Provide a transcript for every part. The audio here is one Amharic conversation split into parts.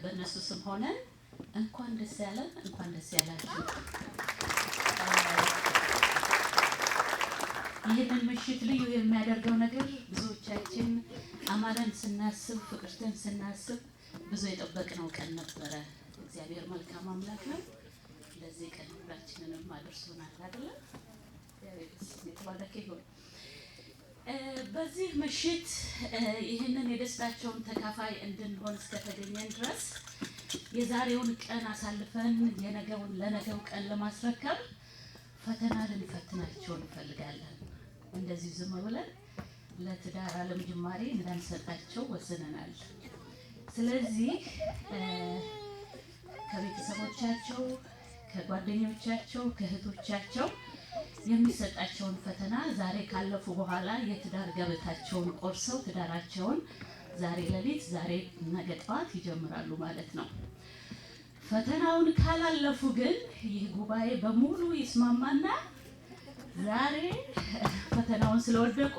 በእነሱ ስም ሆነን እንኳን ደስ ያለን እንኳን ደስ ያላችሁ። ይህንን ምሽት ልዩ የሚያደርገው ነገር ብዙዎቻችን አማረን ስናስብ ፍቅርተን ስናስብ ብዙ የጠበቅነው ቀን ነበረ። እግዚአብሔር መልካም አምላክ ነው። ለዚህ ቀን ሁላችንንም አድርሶናል አይደል? የተባረከ ይሁን። በዚህ ምሽት ይህንን የደስታቸውን ተካፋይ እንድንሆን እስከተገኘን ድረስ የዛሬውን ቀን አሳልፈን ለነገው ቀን ለማስረከብ ፈተና ልንፈትናቸው እንፈልጋለን። እንደዚህ ዝም ብለን ለትዳር ዓለም ጅማሬ እንዳንሰጣቸው ወስነናል። ስለዚህ ከቤተሰቦቻቸው፣ ከጓደኞቻቸው፣ ከእህቶቻቸው የሚሰጣቸውን ፈተና ዛሬ ካለፉ በኋላ የትዳር ገበታቸውን ቆርሰው ትዳራቸውን ዛሬ ሌሊት ዛሬ ነገ ጠዋት ይጀምራሉ ማለት ነው። ፈተናውን ካላለፉ ግን ይህ ጉባኤ በሙሉ ይስማማና ዛሬ ፈተናውን ስለወደቁ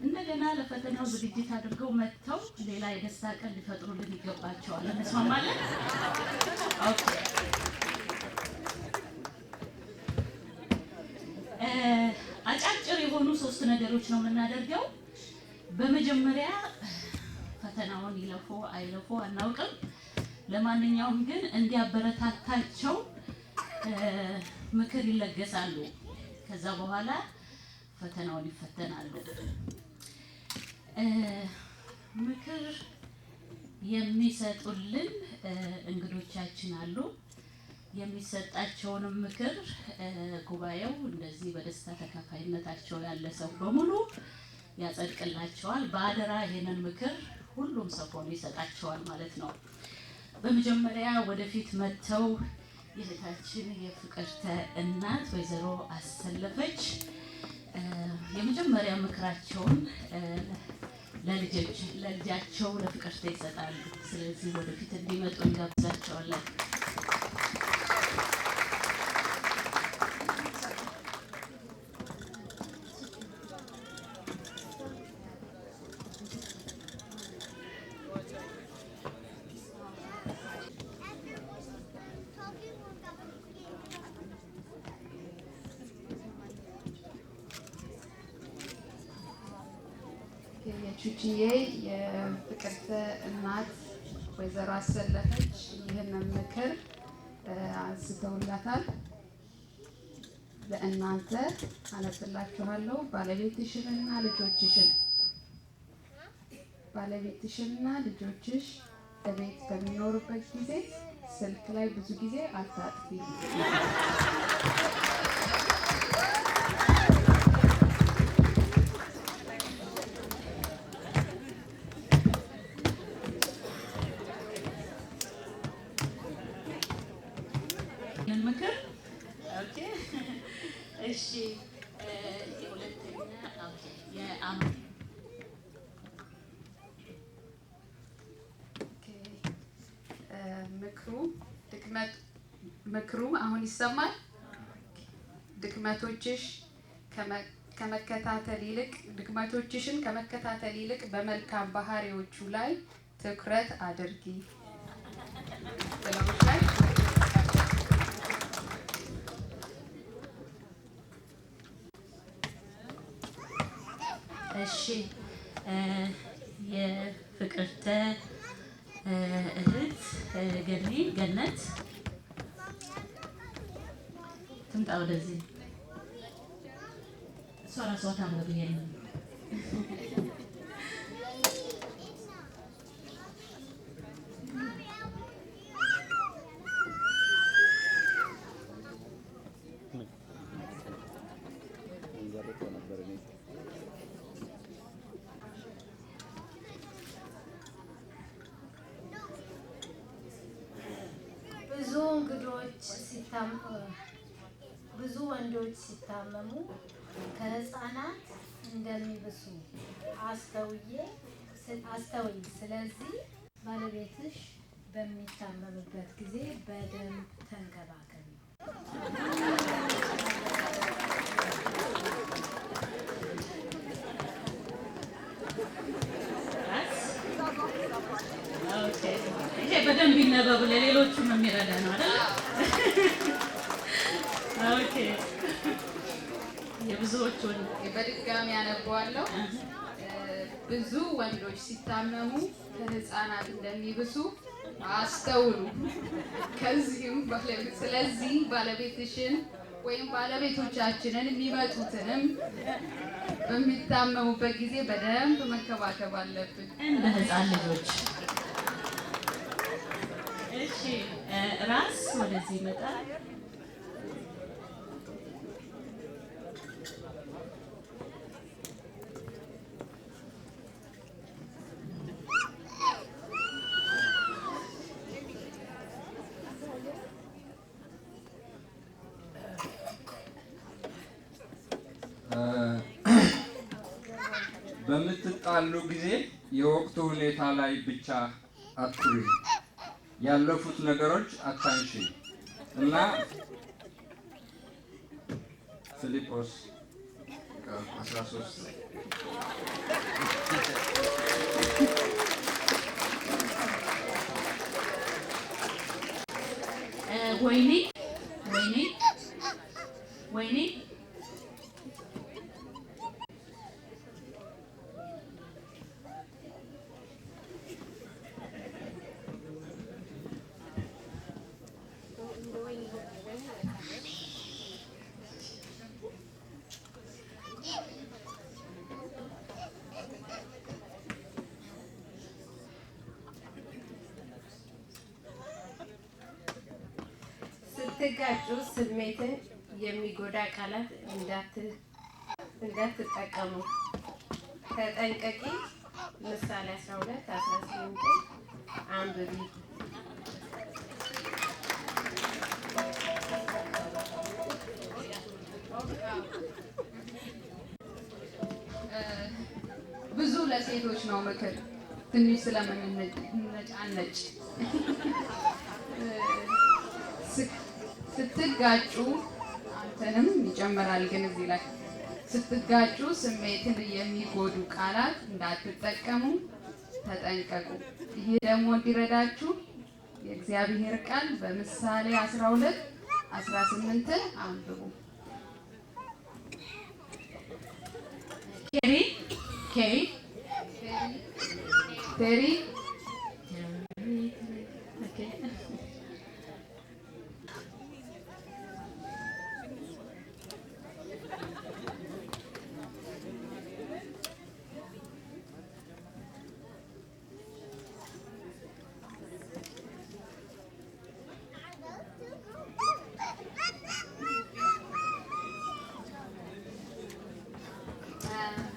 እንደገና ለፈተናው ዝግጅት አድርገው መጥተው ሌላ የደስታ ቀን ሊፈጥሩልን ይገባቸዋል። እንስማማለን? ኦኬ። አጫጭር የሆኑ 3 ነገሮች ነው የምናደርገው። በመጀመሪያ ፈተናውን ይለፉ አይለፉ አናውቅም። ለማንኛውም ግን እንዲያበረታታቸው ምክር ይለገሳሉ። ከዛ በኋላ ፈተናውን ይፈተናሉ። ምክር የሚሰጡልን እንግዶቻችን አሉ። የሚሰጣቸውንም ምክር ጉባኤው እንደዚህ በደስታ ተካፋይነታቸው ያለ ሰው በሙሉ ያጸድቅላቸዋል። በአደራ ይሄንን ምክር ሁሉም ሰው ሆኖ ይሰጣቸዋል ማለት ነው። በመጀመሪያ ወደፊት መጥተው የእህታችን የፍቅርተ እናት ወይዘሮ አሰለፈች የመጀመሪያ ምክራቸውን ለልጃቸው ለፍቅርተ ይሰጣሉ። ስለዚህ ወደፊት እንዲመጡ እንጋብዛቸዋለን። የቹቺዬ የፍቅርተ እናት ወይዘሮ አሰለፈች ይህንን ምክር አንስተውላታል። ለእናንተ አነብላችኋለሁ። ባለቤትሽና ልጆችሽ በቤት በሚኖሩበት ጊዜ ስልክ ላይ ብዙ ጊዜ አታጥፊ። ምክር ኦኬ። እሺ የሁለተኛ ኦኬ ምክሩ አሁን ይሰማል። ድክመቶችሽን ከመከታተል ይልቅ በመልካም ባህሪዎቹ ላይ ትኩረት አድርጊ። እሺ የፍቅርተ እህት ገነት ትምጣ ወደዚህ። እሷ ራሷ ታምር ይሄንን ብዙ ወንዶች ሲታመሙ ከህፃናት እንደሚብሱ አስተውዬ አስተውይ። ስለዚህ ባለቤትሽ በሚታመምበት ጊዜ በደንብ ተንከባከቢ። ይሄ በደንብ ይነበብ፣ ለሌሎቹም የሚረዳ ነው አይደል? ኦኬ። የብዙዎቹን በድጋሚ ያነበዋለሁ። ብዙ ወንዶች ሲታመሙ ከህፃናት እንደሚብሱ አስተውሉ። ስለዚህ ባለቤትሽን ወይም ባለቤቶቻችንን የሚመጡትንም በሚታመሙበት ጊዜ በደንብ መንከባከብ አለብን እንደ ህፃን ልጆች። እሺ ራስ ወደዚህ ይመጣል። በምትጣሉ ጊዜ የወቅቱ ሁኔታ ላይ ብቻ አትኩሪ፣ ያለፉት ነገሮች አታንሺ እና ፊልጶስ 13 ወይኔ ስትጋጩ ስሜትን የሚጎዳ ቃላት እንዳትጠቀሙ ተጠንቀቂ። ምሳሌ 12:18 አንብቢ። ብዙ ለሴቶች ነው ምክር፣ ትንሽ ስለምንነጫነጭ። ስትጋጩ አንተንም ይጨምራል፣ ግን እዚህ ላይ ስትጋጩ ስሜትን የሚጎዱ ቃላት እንዳትጠቀሙ ተጠንቀቁ። ይሄ ደግሞ እንዲረዳችሁ የእግዚአብሔር ቃል በምሳሌ 12:18 አንብቡ። ቴሪ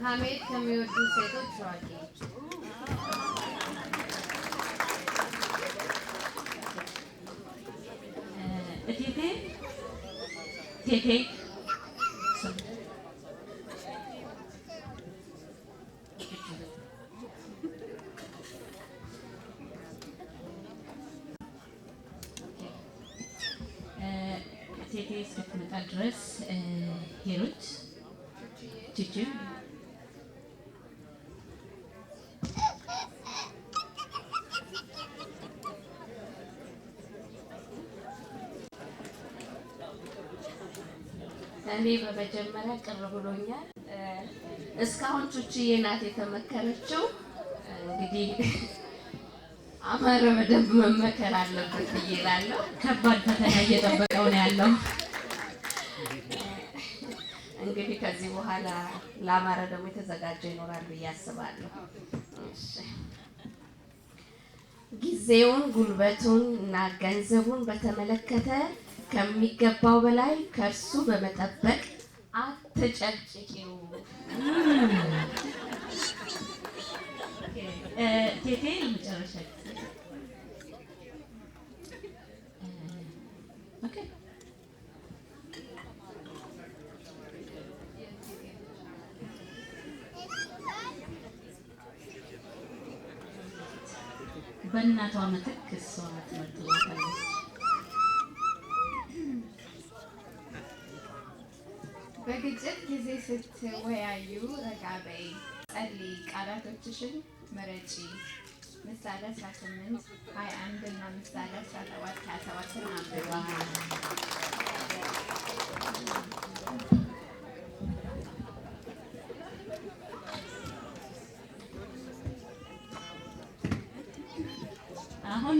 ሀሜት ከሚወዱ ሴቶች ዋቂ። ቴቴ እስክትመጣ ድረስ ሄሮት ቺቺ እኔ በመጀመሪያ ቅር ብሎኛል። እስካሁን ቹቺዬ ናት የተመከረችው። እንግዲህ አማረ በደንብ መመከር አለበት ብዬ እላለሁ። ከባድ ፈተና እየጠበቀው ነው ያለው። እንግዲህ ከዚህ በኋላ ለአማረ ደግሞ የተዘጋጀ ይኖራል ብዬ አስባለሁ። ጊዜውን፣ ጉልበቱን እና ገንዘቡን በተመለከተ ከሚገባው በላይ ከእርሱ በመጠበቅ አትጨቅጭቂው። ቴቴ ለመጨረሻ ጊዜ ኦኬ በእናቷ ምትክ እሷ ትመርጥላታለች። በግጭት ጊዜ ስትወያዩ ረጋ በይ፣ ጸልይ፣ ቃላቶችሽን ምረጪ። ምሳሌ 18 21 እና ምሳሌ 17 27 አንብባ። አሁን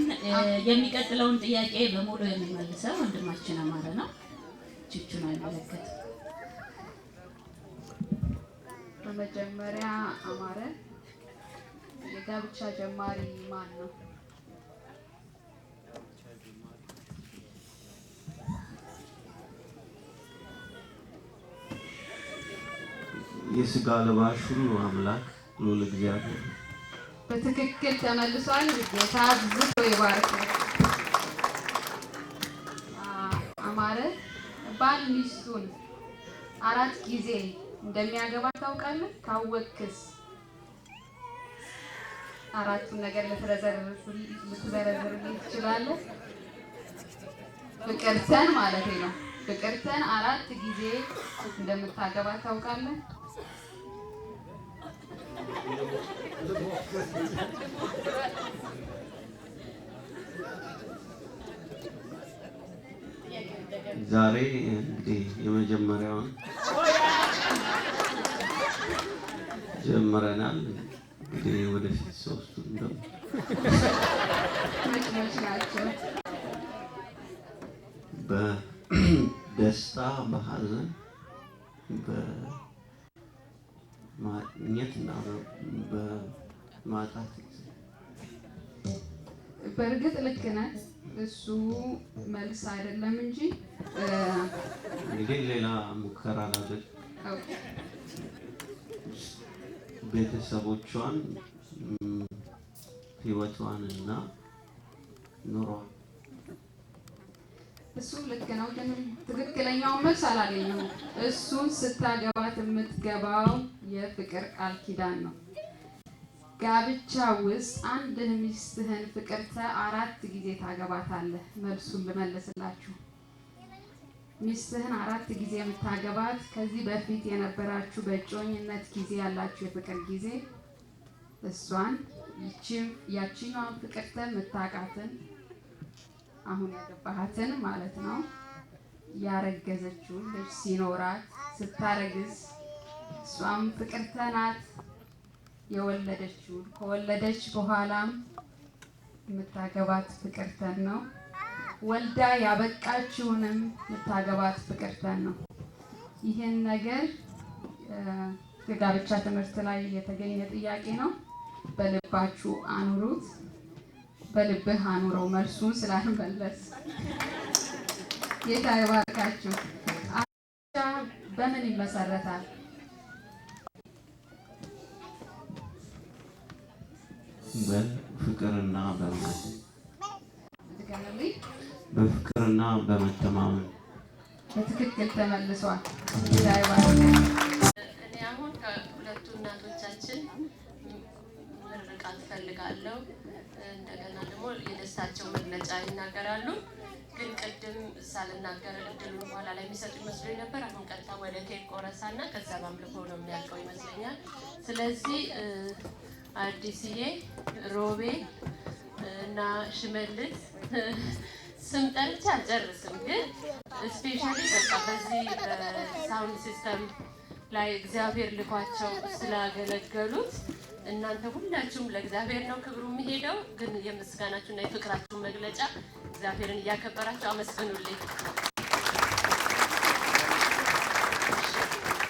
የሚቀጥለውን ጥያቄ በሙሉ የሚመልሰው ወንድማችን አማረ ነው። ቹቹን አይመለከትም። በመጀመሪያ አማረ፣ የጋብቻ ጀማሪ ማን ነው? የሥጋ ለባሽ ሁሉ አምላክ ልዑል እግዚአብሔር። በትክክል ተመልሷል። ጌታ ዝቶ ይባርክ። አማረ፣ ባል ሚስቱን 4 ጊዜ እንደሚያገባ ታውቃለህ? ካወቅክስ 4ቱን ነገር ልትዘረዝርልኝ ትችላለህ? ፍቅርተን ማለት ነው። ፍቅርተን 4 ጊዜ እንደምታገባ ታውቃለህ? ዛሬ እንግዲህ የመጀመሪያውን ጀምረናል። እንግዲህ ወደፊት 3ቱን ደግሞ መች ናቸው? በደስታ በሐዘን በማግኘት እና በማጣት። በእርግጥ ልክ ነህ። እሱ መልስ አይደለም እንጂ እንግዲህ ሌላ ሙከራ ላድርግ። ቤተሰቦቿን፣ ህይወቷን እና ኑሯን። እሱ ልክ ነው፣ ግን ትክክለኛውን መልስ አላገኘሁም። እሱን ስታገባት የምትገባው የፍቅር ቃል ኪዳን ነው። ጋብቻ ውስጥ አንድ ሚስትህን ፍቅርተ 4 ጊዜ ታገባታለህ። መልሱን ልመልስላችሁ። ሚስትህን 4 ጊዜ የምታገባት ከዚህ በፊት የነበራችሁ በእጮኝነት ጊዜ ያላችሁ የፍቅር ጊዜ እሷን ያቺኛዋን ፍቅርተ የምታውቃትን አሁን ያገባሃትን ማለት ነው። ያረገዘችውን ልጅ ሲኖራት ስታረግዝ እሷም ፍቅርተ ናት። የወለደችውን ከወለደች በኋላም የምታገባት ፍቅርተን ነው። ወልዳ ያበቃችውንም የምታገባት ፍቅርተን ነው። ይህን ነገር የጋብቻ ትምህርት ላይ የተገኘ ጥያቄ ነው። በልባችሁ አኑሩት። በልብህ አኑረው መልሱን ስላልመለስ። ጌታ ይባርካችሁ። ጋብቻ በምን ይመሰረታል? በፍቅርና በእምነት፣ ትገነልኝ። በፍቅርና በመተማመን። በትክክል ተመልሷል። ጌታ ይባርካችሁ። እኔ አሁን ከሁለቱ እናቶቻችን ምርቃት ፈልጋለሁ። እንደገና ደግሞ የደስታቸው መግለጫ ይናገራሉ። ግን ቅድም ሳልናገር እድሉን በኋላ ላይ የሚሰጡ ይመስሉኝ ነበር። አሁን ቀጥታ ወደ ኬክ ቆረሳና ከዛ በአምልኮ ነው የሚያልቀው ይመስለኛል። ስለዚህ አዲስዬ፣ ሮቤ እና ሽመልስ ስም ጠርቼ አልጨርስም። ግን ስፔሻሊ በቃ በዚህ በሳውንድ ሲስተም ላይ እግዚአብሔር ልኳቸው ስላገለገሉት እናንተ ሁላችሁም ለእግዚአብሔር ነው ክብሩ የሚሄደው። ግን የምስጋናችሁና የፍቅራችሁ መግለጫ እግዚአብሔርን እያከበራችሁ አመስግኑልኝ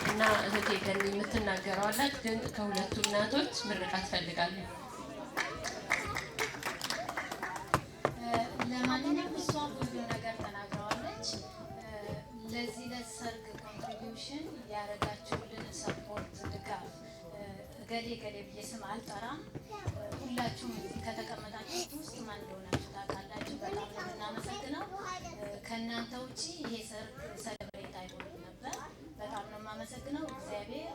እና እህቴ ገኒ የምትናገረው አላት። ግን ከሁለቱ እናቶች ምርቃት ፈልጋለሁ። ለማንኛውም እሷ ብዙ ነገር ተናግረዋለች። ለዚህ ለሰርግ ኮንትሪቢዩሽን ያደረጋችሁልን ሰፖርት፣ ድጋፍ ገሌ ገሌ ብዬ ስም አልጠራም። ሁላችሁም እዚህ ከተቀመጣችሁት ውስጥ ማን እንደሆናችሁ ታውቃላችሁ። በጣም ነው የምናመሰግነው። ከእናንተ ውጭ ይሄ ሰርግ ሰለብሬት አይሆንም ነበር። በጣም ነው የማመሰግነው። እግዚአብሔር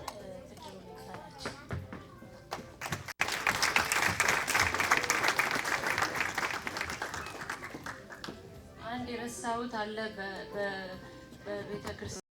ብድሩን ይክፈላችሁ። አንድ የረሳሁት አለ በቤተ ክርስቲያን